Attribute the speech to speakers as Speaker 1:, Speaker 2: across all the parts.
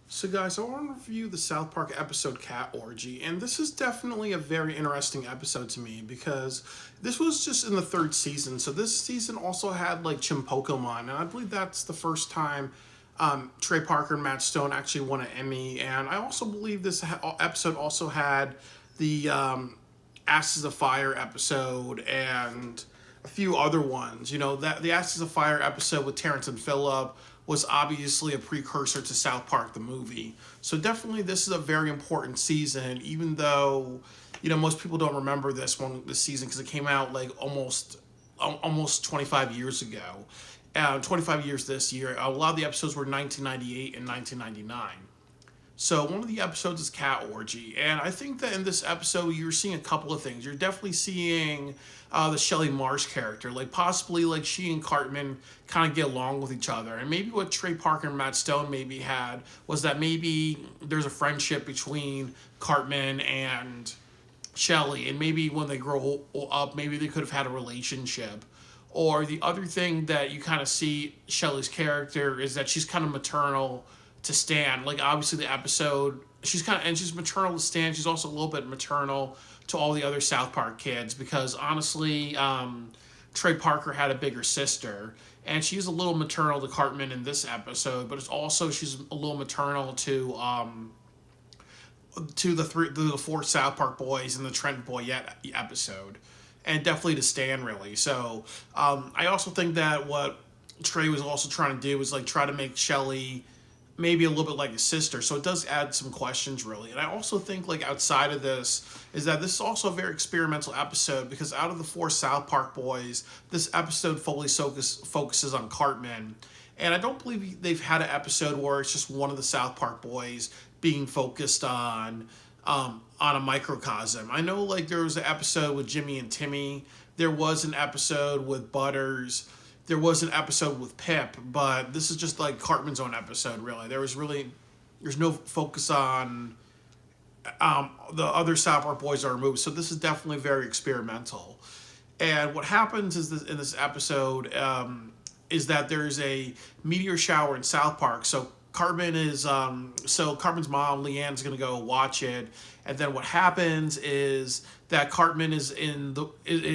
Speaker 1: So guys, I want to review the South Park episode Cat Orgy, and this is definitely a very interesting episode to me because this was just in the third season. So this season also had like Chim Pokemon, and I believe that's the first time Trey Parker and Matt Stone actually won an Emmy. And I also believe this episode also had the Ashes of Fire episode and a few other ones. You know, that the Ashes of Fire episode with Terrence and Phillip was obviously a precursor to South Park the movie. So definitely this is a very important season, even though, you know, most people don't remember this season because it came out like almost 25 years ago. 25 years this year. A lot of the episodes were 1998 and 1999. So one of the episodes is Cat Orgy, and I think that in this episode you're seeing a couple of things. You're definitely seeing the Shelley Marsh character, like possibly like she and Cartman kind of get along with each other, and maybe what Trey Parker and Matt Stone maybe had was that maybe there's a friendship between Cartman and Shelley, and maybe when they grow up, maybe they could have had a relationship. Or the other thing that you kind of see Shelley's character is that she's kind of maternal to Stan. Like obviously the episode, she's maternal to Stan. She's also a little bit maternal to all the other South Park kids because honestly, Trey Parker had a bigger sister, and she's a little maternal to Cartman in this episode. But it's also she's a little maternal to the four South Park boys in the Trent Boyette episode, and definitely to Stan really. So I also think that what Trey was also trying to do was like try to make Shelley maybe a little bit like a sister. So it does add some questions really. And I also think like outside of this is that this is also a very experimental episode because out of the four South Park boys, this episode fully focuses on Cartman. And I don't believe they've had an episode where it's just one of the South Park boys being focused on a microcosm. I know like there was an episode with Jimmy and Timmy. There was an episode with Butters. There was an episode with Pip, but this is just like Cartman's own episode. Really, there's no focus on the other South Park boys are removed. So this is definitely very experimental. And what happens is in this episode is that there's a meteor shower in South Park. So Cartman's mom Leanne's gonna go watch it, and then what happens is that Cartman is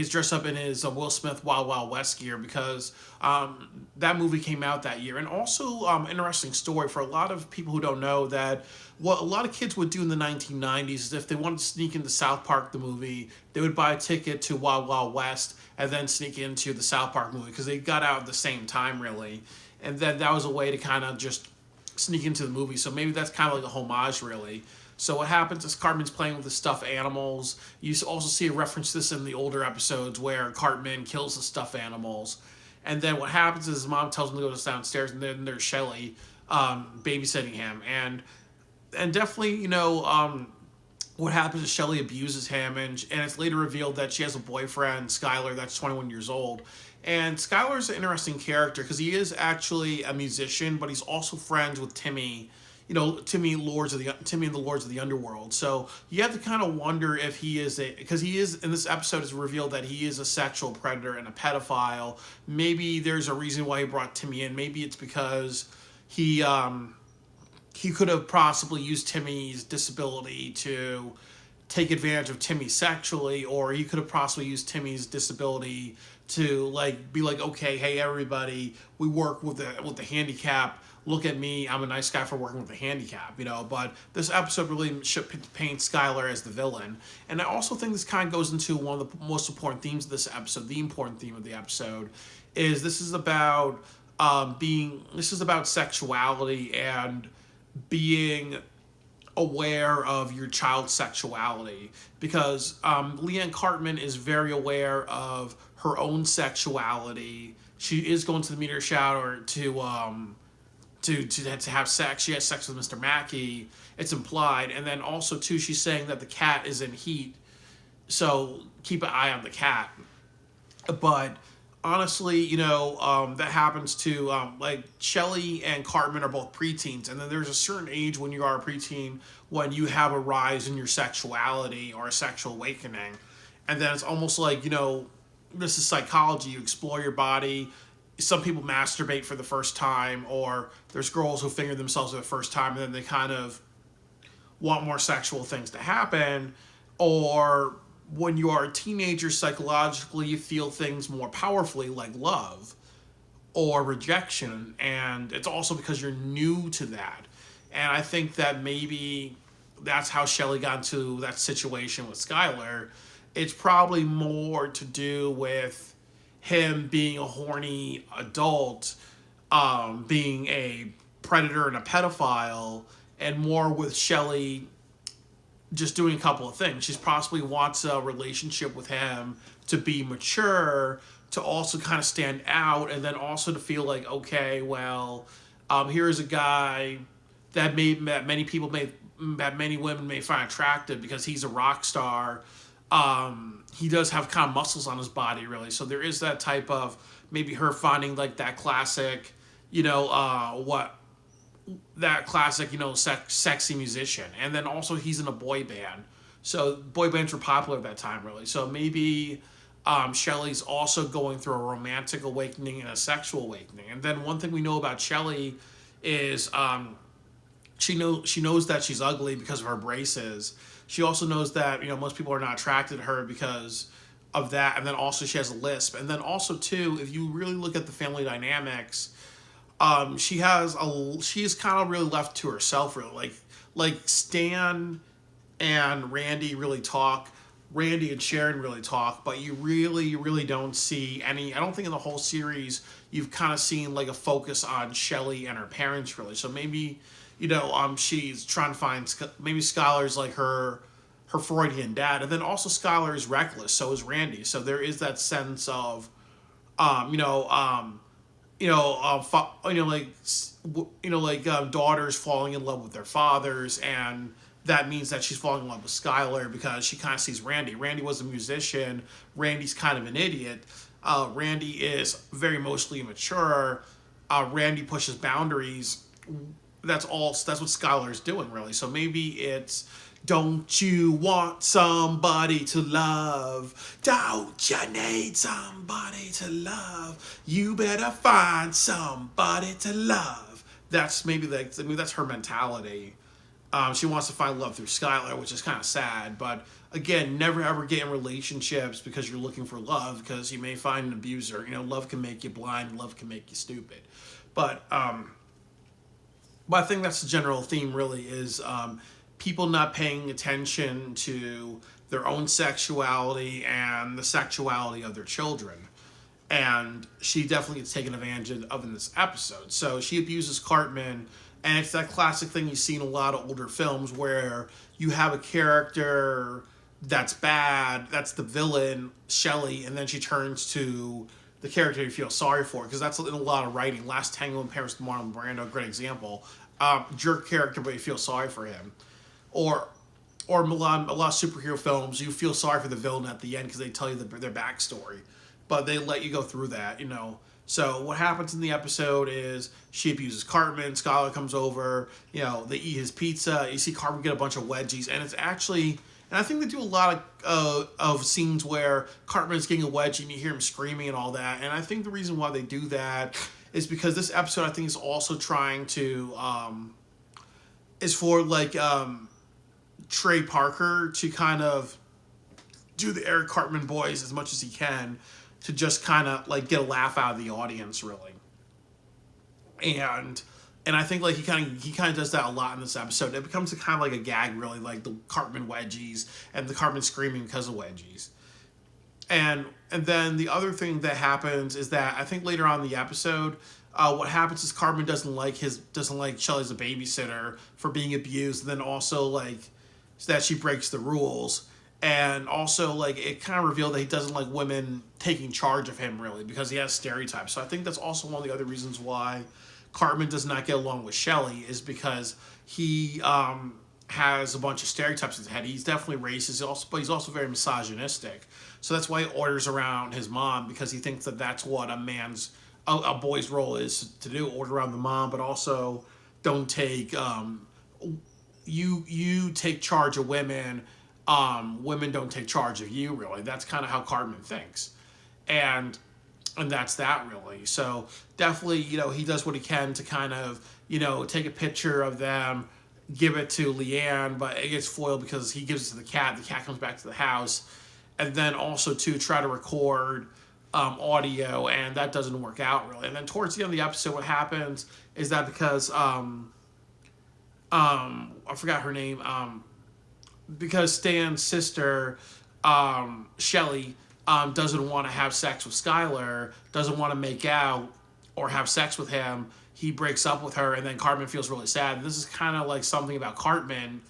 Speaker 1: dressed up in his Will Smith Wild Wild West gear because that movie came out that year. And also interesting story for a lot of people who don't know that what a lot of kids would do in the 1990s is if they wanted to sneak into South Park the movie, they would buy a ticket to Wild Wild West and then sneak into the South Park movie because they got out at the same time really, and then that was a way to kind of just sneak into the movie. So maybe that's kind of like a homage really. So what happens is Cartman's playing with the stuffed animals. You also see a reference to this in the older episodes where Cartman kills the stuffed animals. And then what happens is his mom tells him to go downstairs, and then there's Shelley babysitting him. And definitely, you know, what happens is Shelley abuses him, and it's later revealed that she has a boyfriend, Skylar, that's 21 years old. And Skylar's an interesting character because he is actually a musician, but he's also friends with Timmy. You know, Timmy and the Lords of the Underworld. So you have to kind of wonder if he is because he is in this episode is revealed that he is a sexual predator and a pedophile. Maybe there's a reason why he brought Timmy in. Maybe it's because he could have possibly used Timmy's disability to take advantage of Timmy sexually, or he could have possibly used Timmy's disability to like be like, okay, hey everybody, we work with the handicap. Look at me, I'm a nice guy for working with the handicap, you know. But this episode really should paint Skylar as the villain, and I also think this kind of goes into one of the most important themes of this episode. The important theme of the episode is this is about sexuality and being aware of your child's sexuality because Leanne Cartman is very aware of her own sexuality. She is going to the meteor shower to have sex. She has sex with Mr. Mackey. It's implied, and then also too, she's saying that the cat is in heat, so keep an eye on the cat. But honestly, you know, that happens to like Shelley and Cartman are both preteens, and then there's a certain age when you are a preteen when you have a rise in your sexuality or a sexual awakening, and then it's almost like, you know, this is psychology. You explore your body some people masturbate for the first time, or there's girls who finger themselves for the first time and then they kind of want more sexual things to happen, or when you are a teenager, psychologically you feel things more powerfully, like love or rejection, and it's also because you're new to that. And I think that maybe that's how Shelley got into that situation with Skylar. It's probably more to do with him being a horny adult, being a predator and a pedophile, and more with Shelley just doing a couple of things. She possibly wants a relationship with him to be mature, to also kind of stand out, and then also to feel like, okay, well, here is a guy that many women may find attractive because he's a rock star. He does have kind of muscles on his body, really. So there is that type of maybe her finding like that classic, sexy musician. And then also he's in a boy band. So boy bands were popular at that time, really. So maybe Shelley's also going through a romantic awakening and a sexual awakening. And then one thing we know about Shelley is she knows that she's ugly because of her braces. She also knows that most people are not attracted to her because of that. And then also she has a lisp. And then also too, if you really look at the family dynamics, she is kind of really left to herself, really. Like Stan and Randy really talk. Randy and Sharon really talk, but you really don't see any. I don't think in the whole series you've kind of seen like a focus on Shelley and her parents, really. So maybe, she's trying to find, maybe Skylar's like her Freudian dad, and then also Skylar is reckless. So is Randy. So there is that sense of, daughters falling in love with their fathers, and that means that she's falling in love with Skylar because she kind of sees Randy. Randy was a musician. Randy's kind of an idiot. Randy is very emotionally immature. Randy pushes boundaries. That's what Skylar's doing, really. So maybe it's, don't you want somebody to love? Don't you need somebody to love? You better find somebody to love. That's maybe that's her mentality. She wants to find love through Skylar, which is kind of sad. But again, never ever get in relationships because you're looking for love, because you may find an abuser. Love can make you blind. Love can make you stupid. But I think that's the general theme, really, is people not paying attention to their own sexuality and the sexuality of their children. And she definitely gets taken advantage of in this episode. So she abuses Cartman, and it's that classic thing you see in a lot of older films where you have a character that's bad, that's the villain, Shelley, and then she turns to the character you feel sorry for, because that's in a lot of writing. Last Tango in Paris with Marlon Brando, great example. Jerk character, but you feel sorry for him. Or a lot of superhero films, you feel sorry for the villain at the end because they tell you their backstory, but they let you go through that, So what happens in the episode is she abuses Cartman. Skylar comes over. They eat his pizza. You see Cartman get a bunch of wedgies, and it's actually, and I think they do a lot of scenes where Cartman's getting a wedgie and you hear him screaming and all that. And I think the reason why they do that is because this episode, I think, is also trying to is for Trey Parker to kind of do the Eric Cartman boys as much as he can, to just kind of get a laugh out of the audience, really. And I think he kind of does that a lot in this episode. It becomes kind of like a gag, really, like the Cartman wedgies and the Cartman screaming because of wedgies. And then the other thing that happens is that I think later on in the episode, what happens is Cartman doesn't like Shelley as a babysitter for being abused, and then also that she breaks the rules. And also, it kind of revealed that he doesn't like women taking charge of him, really, because he has stereotypes. So I think that's also one of the other reasons why Cartman does not get along with Shelley, is because he has a bunch of stereotypes in his head. He's definitely racist, but he's also very misogynistic. So that's why he orders around his mom, because he thinks that that's what a boy's role is to do, order around the mom, but also don't take, you take charge of women. Women don't take charge of you, really. That's kind of how Cartman thinks. And and that's that really. So definitely, he does what he can to kind of, take a picture of them, give it to Leanne, but it gets foiled because he gives it to the cat. The cat comes back to the house, and then also to try to record audio, and that doesn't work out really. And then towards the end of the episode, what happens is that because I forgot her name, because Stan's sister, Shelly, doesn't want to have sex with Skylar, doesn't want to make out or have sex with him. He breaks up with her, and then Cartman feels really sad. And this is kind of like something about Cartman,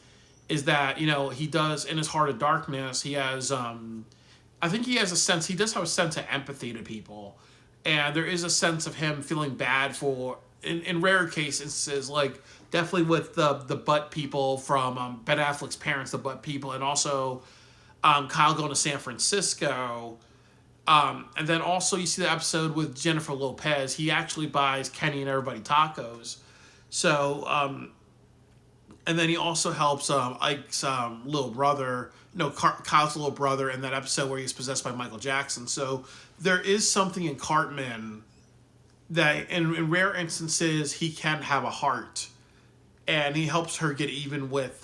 Speaker 1: is that, he does, in his heart of darkness, he has, I think he has a sense, he does have a sense of empathy to people. And there is a sense of him feeling bad for, in rare cases, like definitely with the butt people from Ben Affleck's parents, the butt people, and also Kyle going to San Francisco. And then also you see the episode with Jennifer Lopez. He actually buys Kenny and everybody tacos. So, and then he also helps Ike's little brother, Kyle's little brother in that episode where he's possessed by Michael Jackson. So there is something in Cartman that in rare instances he can have a heart. And he helps her get even with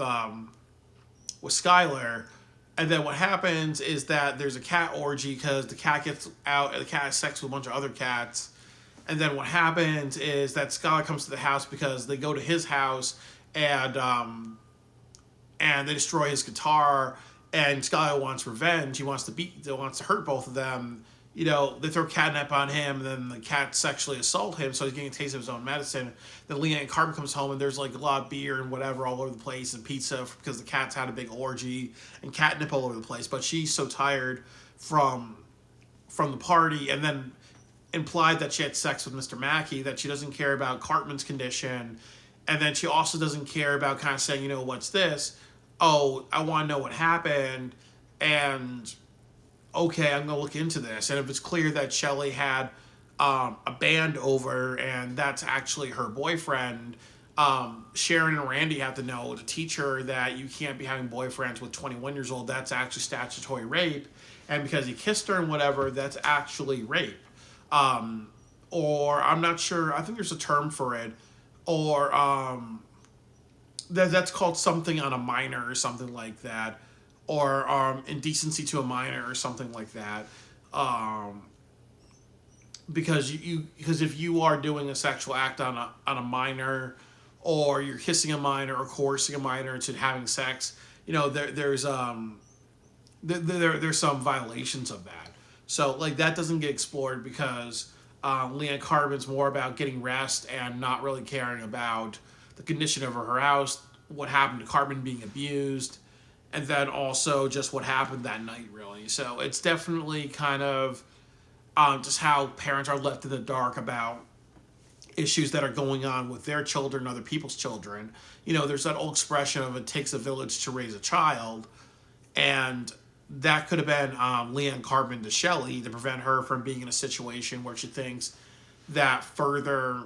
Speaker 1: Skylar. And then what happens is that there's a cat orgy because the cat gets out and the cat has sex with a bunch of other cats. And then what happens is that Skylar comes to the house because they go to his house and they destroy his guitar. And Skylar wants revenge. He wants to hurt both of them. They throw catnip on him, and then the cats sexually assault him, so he's getting a taste of his own medicine. Then Leanne and Cartman comes home, and there's like a lot of beer and whatever all over the place, and pizza because the cats had a big orgy, and catnip all over the place. But she's so tired from the party, and then implied that she had sex with Mr. Mackey, that she doesn't care about Cartman's condition, and then she also doesn't care about kind of saying, what's this? Oh, I want to know what happened, and okay, I'm going to look into this. And if it's clear that Shelly had a band over and that's actually her boyfriend, Sharon and Randy have to know to teach her that you can't be having boyfriends with 21 years old. That's actually statutory rape. And because he kissed her and whatever, that's actually rape. Or I'm not sure. I think there's a term for it. Or that's called something on a minor or something like that. Or indecency to a minor or something like that, because because if you are doing a sexual act on a minor, or you're kissing a minor or coercing a minor into having sex, there's some violations of that. So like that doesn't get explored because Leanne Cartman's more about getting rest and not really caring about the condition of her house, what happened to Cartman being abused. And then also just what happened that night, really. So it's definitely kind of just how parents are left in the dark about issues that are going on with their children and other people's children. There's that old expression of it takes a village to raise a child. And that could have been Leanne Cartman to Shelly to prevent her from being in a situation where she thinks that further,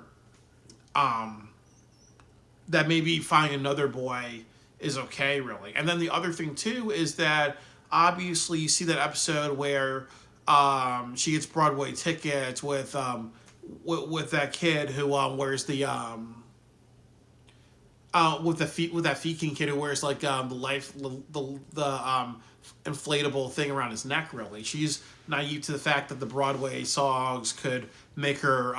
Speaker 1: that maybe finding another boy is okay, really. And then the other thing too is that obviously you see that episode where she gets Broadway tickets with that kid who wears the with that Feking kid who wears like the inflatable thing around his neck. Really, she's naive to the fact that the Broadway songs could make her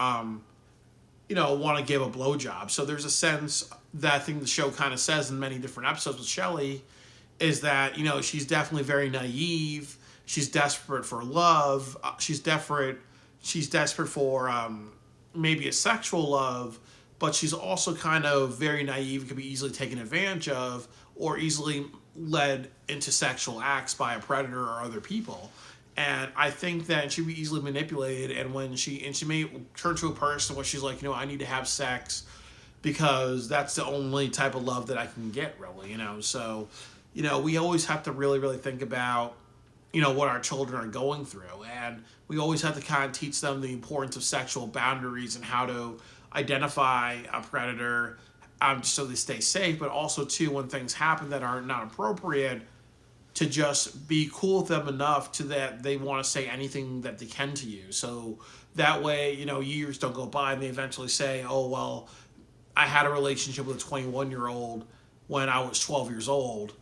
Speaker 1: want to give a blowjob. So there's a sense that I think the show kind of says in many different episodes with Shelly is that, she's definitely very naive. She's desperate for love. She's desperate for maybe a sexual love, but she's also kind of very naive, could be easily taken advantage of or easily led into sexual acts by a predator or other people. And I think that she'd be easily manipulated, and she may turn to a person where she's like, I need to have sex because that's the only type of love that I can get, really, So, we always have to really, really think about, what our children are going through. And we always have to kind of teach them the importance of sexual boundaries and how to identify a predator so they stay safe, but also, too, when things happen that are not appropriate, to just be cool with them enough to that they want to say anything that they can to you. So that way, years don't go by and they eventually say, oh, well, I had a relationship with a 21-year-old when I was 12 years old,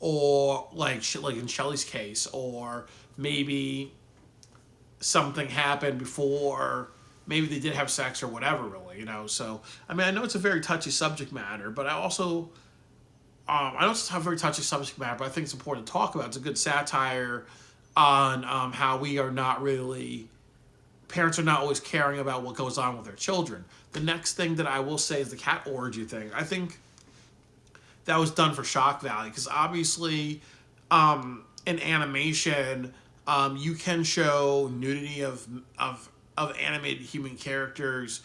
Speaker 1: or like in Shelly's case, or maybe something happened before, maybe they did have sex or whatever, really. So I mean, I know it's a very touchy subject matter, but I know it's a very touchy subject matter, but I think it's important to talk about. It's a good satire on how we are not really, parents are not always caring about what goes on with their children. The next thing that I will say is the cat orgy thing. I think that was done for shock value because obviously, in animation, you can show nudity of animated human characters.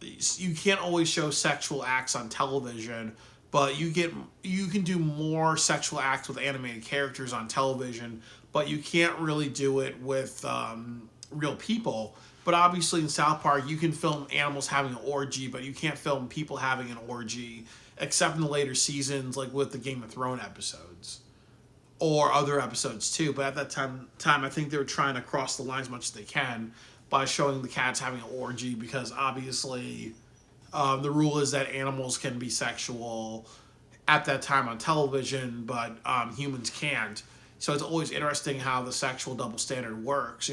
Speaker 1: You can't always show sexual acts on television, but you can do more sexual acts with animated characters on television, but you can't really do it with real people. But obviously in South Park, you can film animals having an orgy, but you can't film people having an orgy, except in the later seasons, like with the Game of Thrones episodes or other episodes too. But at that time, I think they were trying to cross the line as much as they can by showing the cats having an orgy, because obviously the rule is that animals can be sexual at that time on television, but humans can't. So it's always interesting how the sexual double standard works.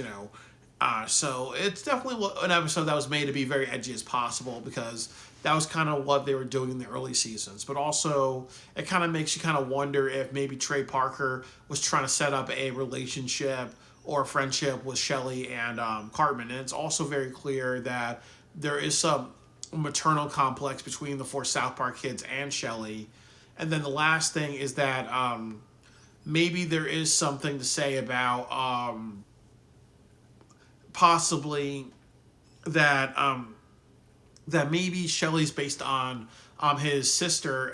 Speaker 1: So it's definitely an episode that was made to be very edgy as possible, because that was kind of what they were doing in the early seasons. But also, it kind of makes you kind of wonder if maybe Trey Parker was trying to set up a relationship or a friendship with Shelley and Cartman. And it's also very clear that there is some maternal complex between the four South Park kids and Shelley. And then the last thing is that maybe there is something to say about possibly that that maybe Shelley's based on his sister.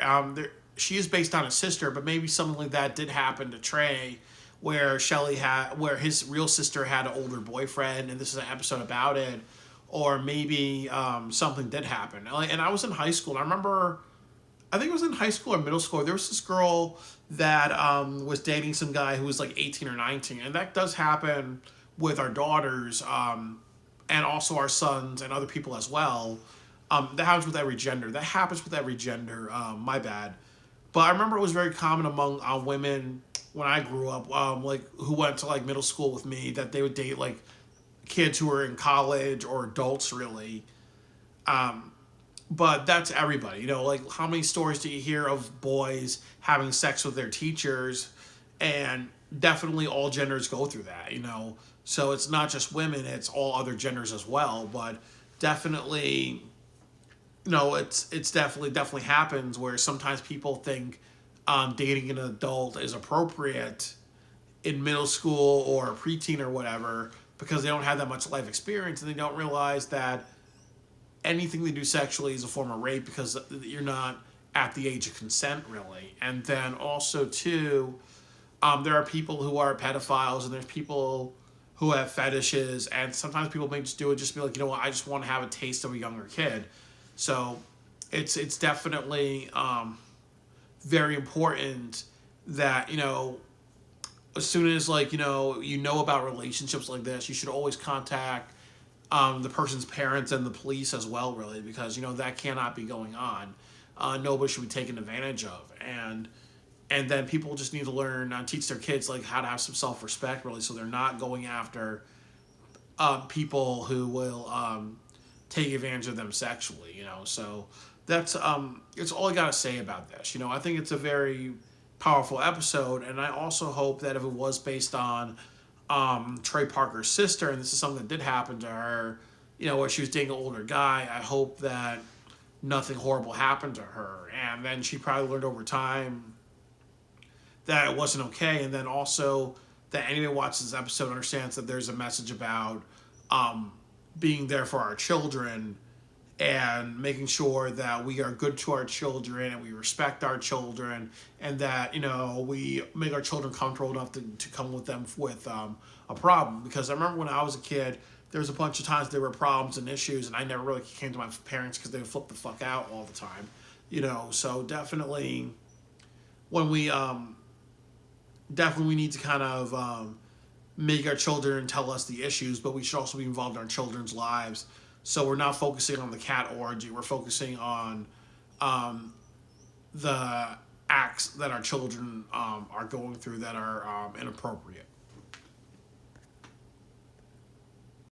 Speaker 1: She is based on his sister, but maybe something like that did happen to Trey, where where his real sister had an older boyfriend, and this is an episode about it. Or maybe something did happen. And I was in high school, and I remember, I think it was in high school or middle school, there was this girl that was dating some guy who was like 18 or 19, and that does happen with our daughters, and also our sons and other people as well. That happens with every gender. My bad. But I remember it was very common among women when I grew up, like who went to like middle school with me, that they would date like kids who were in college or adults, really. But that's everybody. Like how many stories do you hear of boys having sex with their teachers? And definitely all genders go through that. So it's not just women, it's all other genders as well. But definitely, it's definitely happens where sometimes people think dating an adult is appropriate in middle school or preteen or whatever, because they don't have that much life experience, and they don't realize that anything they do sexually is a form of rape, because you're not at the age of consent, really. And then also too, there are people who are pedophiles, and there's people who have fetishes, and sometimes people may just do it just to be like, I just want to have a taste of a younger kid. So it's definitely very important that as soon as about relationships like this, you should always contact the person's parents and the police as well, really, because that cannot be going on. Nobody should be taken advantage of, and then people just need to learn, teach their kids like how to have some self-respect, really, so they're not going after people who will take advantage of them sexually. So that's it's all I gotta say about this. I think it's a very powerful episode, and I also hope that if it was based on Trey Parker's sister, and this is something that did happen to her, where she was dating an older guy, I hope that nothing horrible happened to her, and then she probably learned over time that it wasn't okay, and then also that anyone who watches this episode understands that there's a message about being there for our children and making sure that we are good to our children and we respect our children, and that we make our children comfortable enough to come with them with a problem. Because I remember when I was a kid, there was a bunch of times there were problems and issues, and I never really came to my parents because they would flip the fuck out all the time. So definitely when we definitely we need to kind of make our children tell us the issues, but we should also be involved in our children's lives. So we're not focusing on the cat orgy. We're focusing on the acts that our children are going through that are inappropriate.